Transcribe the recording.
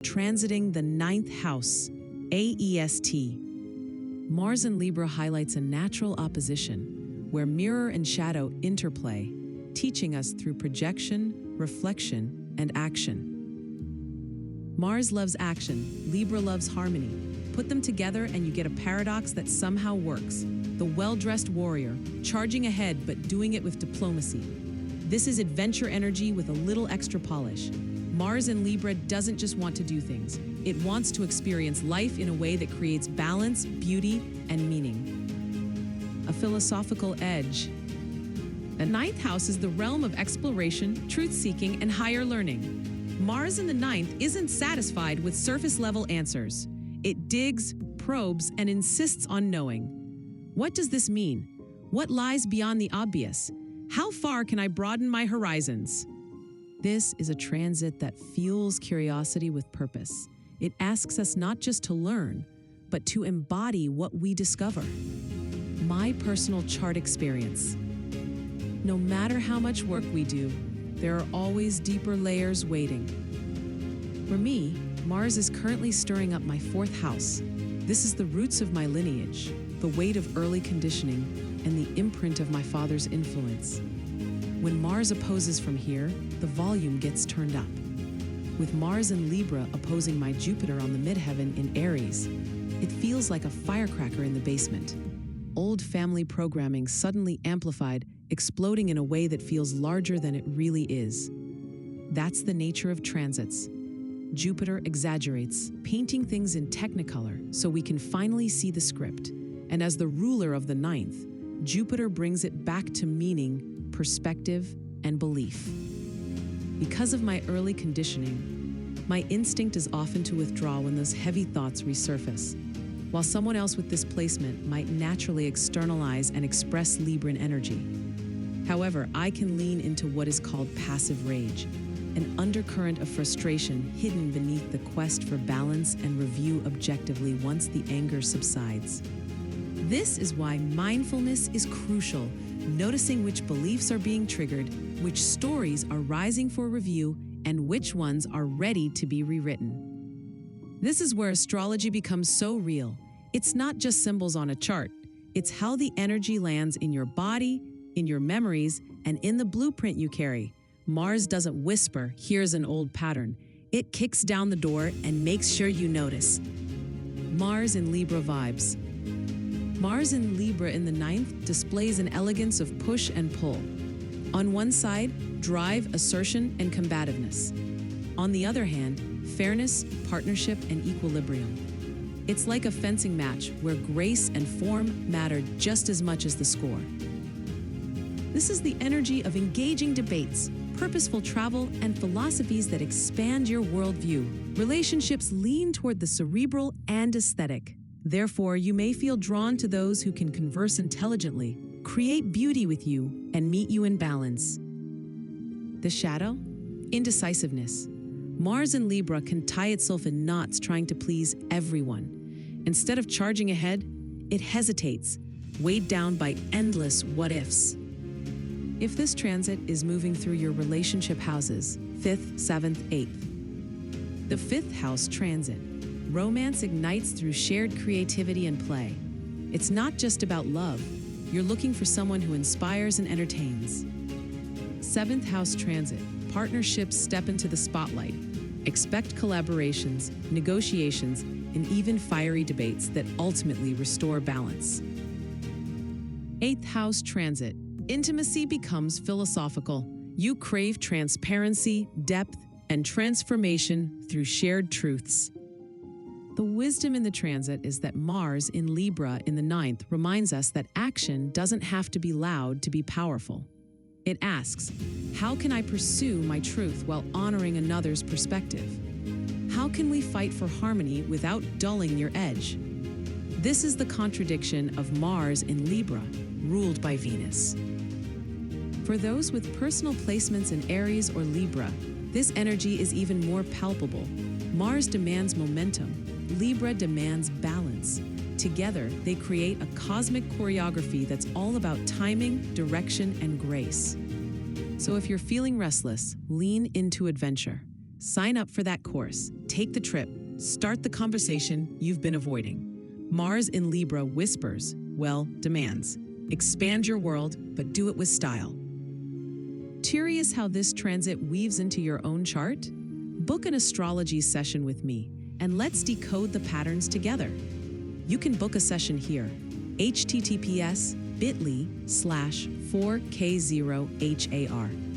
transiting the ninth house, AEST. Mars in Libra highlights a natural opposition where mirror and shadow interplay, teaching us through projection, reflection, and action. Mars loves action, Libra loves harmony. Put them together and you get a paradox that somehow works. The well-dressed warrior, charging ahead but doing it with diplomacy. This is adventure energy with a little extra polish. Mars in Libra doesn't just want to do things. It wants to experience life in a way that creates balance, beauty, and meaning. A philosophical edge. The ninth house is the realm of exploration, truth-seeking, and higher learning. Mars in the ninth isn't satisfied with surface-level answers. It digs, probes, and insists on knowing. What does this mean? What lies beyond the obvious? How far can I broaden my horizons? This is a transit that fuels curiosity with purpose. It asks us not just to learn, but to embody what we discover. My personal chart experience. No matter how much work we do, there are always deeper layers waiting. For me, Mars is currently stirring up my fourth house. This is the roots of my lineage, the weight of early conditioning, and the imprint of my father's influence. When Mars opposes from here, the volume gets turned up. With Mars and Libra opposing my Jupiter on the midheaven in Aries, it feels like a firecracker in the basement. Old family programming suddenly amplified, exploding in a way that feels larger than it really is. That's the nature of transits. Jupiter exaggerates, painting things in technicolor so we can finally see the script. And as the ruler of the ninth, Jupiter brings it back to meaning, perspective, and belief. Because of my early conditioning, my instinct is often to withdraw when those heavy thoughts resurface, while someone else with this placement might naturally externalize and express Libran energy. However, I can lean into what is called passive rage, an undercurrent of frustration hidden beneath the quest for balance and review objectively once the anger subsides. This is why mindfulness is crucial, noticing which beliefs are being triggered, which stories are rising for review, and which ones are ready to be rewritten. This is where astrology becomes so real. It's not just symbols on a chart. It's how the energy lands in your body, in your memories, and in the blueprint you carry. Mars doesn't whisper, "Here's an old pattern." It kicks down the door and makes sure you notice. Mars in Libra vibes. Mars in Libra in the ninth displays an elegance of push and pull. On one side, drive, assertion, and combativeness. On the other hand, fairness, partnership, and equilibrium. It's like a fencing match where grace and form matter just as much as the score. This is the energy of engaging debates, purposeful travel, and philosophies that expand your worldview. Relationships lean toward the cerebral and aesthetic. Therefore, you may feel drawn to those who can converse intelligently, create beauty with you, and meet you in balance. The shadow? Indecisiveness. Mars in Libra can tie itself in knots trying to please everyone. Instead of charging ahead, it hesitates, weighed down by endless what-ifs. If this transit is moving through your relationship houses, 5th, 7th, 8th. The 5th house transit. Romance ignites through shared creativity and play. It's not just about love. You're looking for someone who inspires and entertains. 7th house transit. Partnerships step into the spotlight. Expect collaborations, negotiations, and even fiery debates that ultimately restore balance. 8th house transit. Intimacy becomes philosophical. You crave transparency, depth, and transformation through shared truths. The wisdom in the transit is that Mars in Libra in the ninth reminds us that action doesn't have to be loud to be powerful. It asks, how can I pursue my truth while honoring another's perspective? How can we fight for harmony without dulling your edge? This is the contradiction of Mars in Libra, ruled by Venus. For those with personal placements in Aries or Libra, this energy is even more palpable. Mars demands momentum. Libra demands balance. Together, they create a cosmic choreography that's all about timing, direction, and grace. So if you're feeling restless, lean into adventure. Sign up for that course. Take the trip. Start the conversation you've been avoiding. Mars in Libra whispers, well, demands. Expand your world, but do it with style. Curious how this transit weaves into your own chart? Book an astrology session with me, and let's decode the patterns together. You can book a session here. https://bit.ly/4k0har.